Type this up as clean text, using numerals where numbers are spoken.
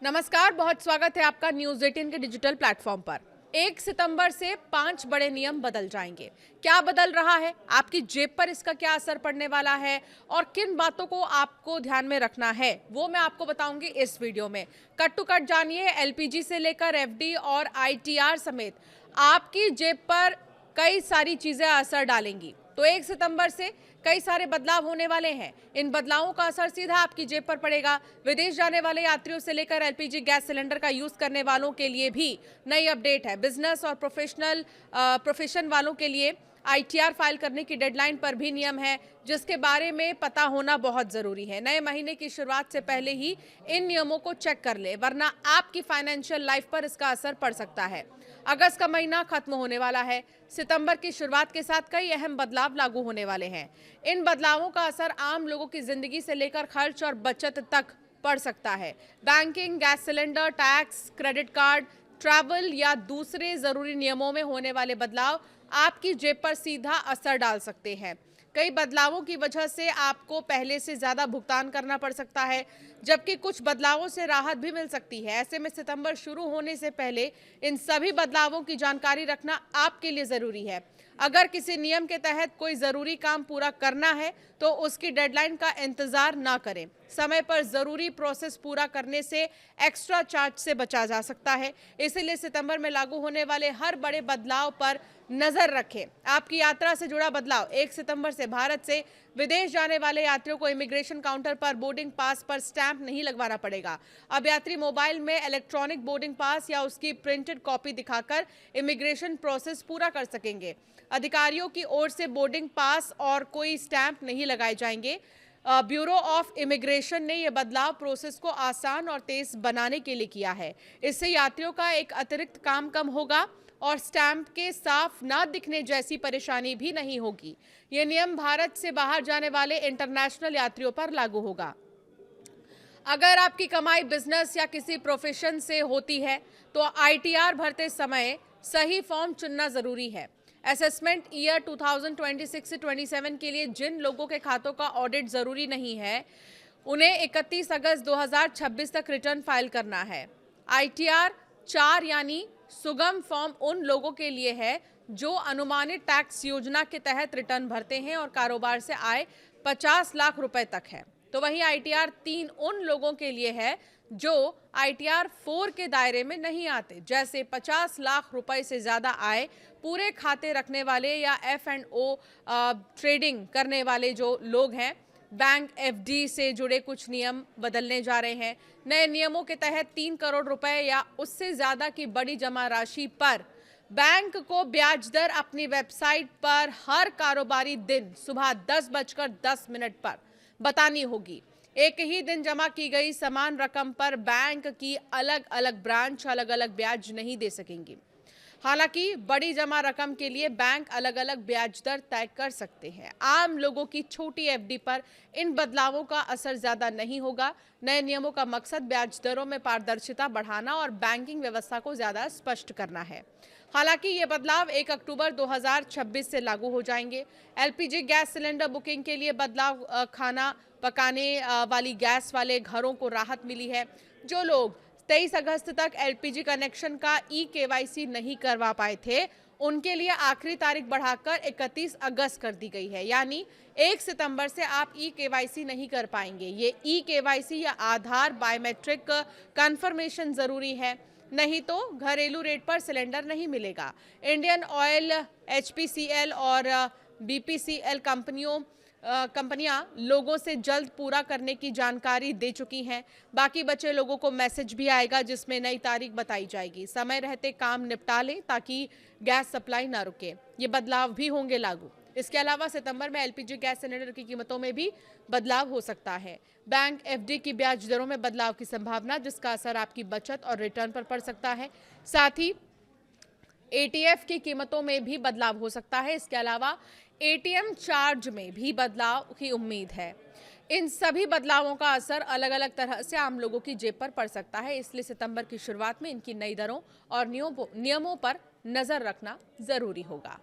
नमस्कार, बहुत स्वागत है आपका न्यूज 18 के डिजिटल प्लेटफॉर्म पर। 1 सितंबर से 5 बड़े नियम बदल जाएंगे। क्या बदल रहा है, आपकी जेब पर इसका क्या असर पड़ने वाला है और किन बातों को आपको ध्यान में रखना है, वो मैं आपको बताऊंगी इस वीडियो में। कट टू कट जानिए, एलपीजी से लेकर एफडी और आईटीआर समेत आपकी जेब पर कई सारी चीजें असर डालेंगी। तो 1 सितंबर से कई सारे बदलाव होने वाले हैं। इन बदलावों का असर सीधा आपकी जेब पर पड़ेगा। विदेश जाने वाले यात्रियों से लेकर एलपीजी गैस सिलेंडर का यूज करने वालों के लिए भी नई अपडेट है। बिजनेस और प्रोफेशन वालों के लिए आईटीआर फाइल करने की डेडलाइन पर भी नियम है, जिसके बारे में पता होना बहुत जरूरी है। नए महीने की शुरुआत से पहले ही इन नियमों को चेक कर ले, वरना आपकी फाइनेंशियल लाइफ पर इसका असर पड़ सकता है। अगस्त का महीना खत्म होने वाला है। सितंबर की शुरुआत के साथ कई अहम बदलाव लागू होने वाले हैं। इन बदलावों का असर आम लोगों की जिंदगी से लेकर खर्च और बचत तक पड़ सकता है। Banking, gas cylinder, tax, credit card, travel या दूसरे जरूरी नियमों में होने वाले बदलाव आपकी जेब पर सीधा असर डाल सकते हैं। कई बदलावों की वजह से आपको पहले से ज्यादा भुगतान करना पड़ सकता है, जबकि कुछ बदलावों से राहत भी मिल सकती है। ऐसे में सितंबर शुरू होने से पहले इन सभी बदलावों की जानकारी रखना आपके लिए जरूरी है। अगर किसी नियम के तहत कोई जरूरी काम पूरा करना है तो उसकी डेडलाइन का इंतजार ना करें। समय पर जरूरी प्रोसेस पूरा करने से एक्स्ट्रा चार्ज से बचा जा सकता है। इसीलिए सितंबर में लागू होने वाले हर बड़े बदलाव पर नजर रखें। आपकी यात्रा से जुड़ा बदलाव: 1 सितंबर से भारत से विदेश जाने वाले यात्रियों को इमिग्रेशन काउंटर पर बोर्डिंग पास पर स्टैंप नहीं लगवाना पड़ेगा। अब यात्री मोबाइल में इलेक्ट्रॉनिक बोर्डिंग पास या उसकी प्रिंटेड कॉपी दिखाकर इमिग्रेशन प्रोसेस पूरा कर सकेंगे। अधिकारियों की ओर से बोर्डिंग पास और कोई स्टैंप नहीं लगाए जाएंगे। ब्यूरो ऑफ इमिग्रेशन ने यह बदलाव प्रोसेस को आसान और तेज बनाने के लिए किया है। इससे यात्रियों का एक अतिरिक्त काम कम होगा और स्टैंप के साफ ना दिखने जैसी परेशानी भी नहीं होगी। यह नियम भारत से बाहर जाने वाले इंटरनेशनल यात्रियों पर लागू होगा। अगर आपकी कमाई बिजनेस या किसी प्रोफेशन से होती है तो आईटीआर भरते समय सही फॉर्म चुनना जरूरी है। असेसमेंट ईयर 2026 से 27 के लिए जिन लोगों के खातों का ऑडिट जरूरी नहीं है, उन्हें 31 अगस्त 2026 तक रिटर्न फाइल करना है। आईटीआर 4 यानी सुगम फॉर्म उन लोगों के लिए है जो अनुमानित टैक्स योजना के तहत रिटर्न भरते हैं और कारोबार से आय 50 लाख रुपए तक है। तो वहीं आईटीआर 3 उन लोगों के लिए है जो आईटीआर 4 के दायरे में नहीं आते, जैसे 50 लाख रुपए से ज्यादा आय, पूरे खाते रखने वाले या F&O ट्रेडिंग करने वाले जो लोग हैं। बैंक एफडी से जुड़े कुछ नियम बदलने जा रहे हैं। नए नियमों के तहत 3 करोड़ रुपए या उससे ज्यादा की बड़ी जमा राशि पर बैंक को ब्याज दर अपनी वेबसाइट पर हर कारोबारी दिन सुबह 10:10 पर बतानी होगी। एक ही दिन जमा की गई समान रकम पर बैंक की अलग अलग ब्रांच अलग अलग ब्याज नहीं दे सकेंगी। हालांकि बड़ी जमा रकम के लिए बैंक अलग अलग ब्याज दर तय कर सकते हैं। आम लोगों की छोटी एफडी पर इन बदलावों का असर ज्यादा नहीं होगा। नए नियमों का मकसद ब्याज दरों में पारदर्शिता बढ़ाना और बैंकिंग व्यवस्था को ज्यादा स्पष्ट करना है। हालांकि ये बदलाव 1 अक्टूबर 2026 से लागू हो जाएंगे। एलपीजी गैस सिलेंडर बुकिंग के लिए बदलाव: खाना पकाने वाली गैस वाले घरों को राहत मिली है। जो लोग 23 अगस्त तक एलपीजी कनेक्शन का केवाईसी नहीं करवा पाए थे, उनके लिए आखिरी तारीख बढ़ाकर 31 अगस्त कर दी गई है। यानी 1 सितंबर से आप केवाईसी नहीं कर पाएंगे। ये केवाईसी या आधार बायोमेट्रिक कंफर्मेशन जरूरी है, नहीं तो घरेलू रेट पर सिलेंडर नहीं मिलेगा। इंडियन ऑयल, एचपीसीएल और बीपीसीएल कंपनियां लोगों से जल्द पूरा करने की जानकारी दे चुकी हैं। बाकी बचे लोगों को मैसेज भी आएगा जिसमें नई तारीख बताई जाएगी। समय रहते काम निपटा लें ताकि गैस सप्लाई ना रुके। ये बदलाव भी होंगे लागू। इसके अलावा सितंबर में एलपीजी गैस सिलेंडर की कीमतों में भी बदलाव हो सकता है। बैंक एफडी की ब्याज दरों में बदलाव की संभावना, जिसका असर आपकी बचत और रिटर्न पर पड़ सकता है। साथ ही एटीएफ की कीमतों में भी बदलाव हो सकता है। इसके अलावा एटीएम चार्ज में भी बदलाव की उम्मीद है। इन सभी बदलावों का असर अलग अलग तरह से आम लोगों की जेब पर पड़ सकता है, इसलिए सितंबर की शुरुआत में इनकी नई दरों और नियमों पर नजर रखना जरूरी होगा।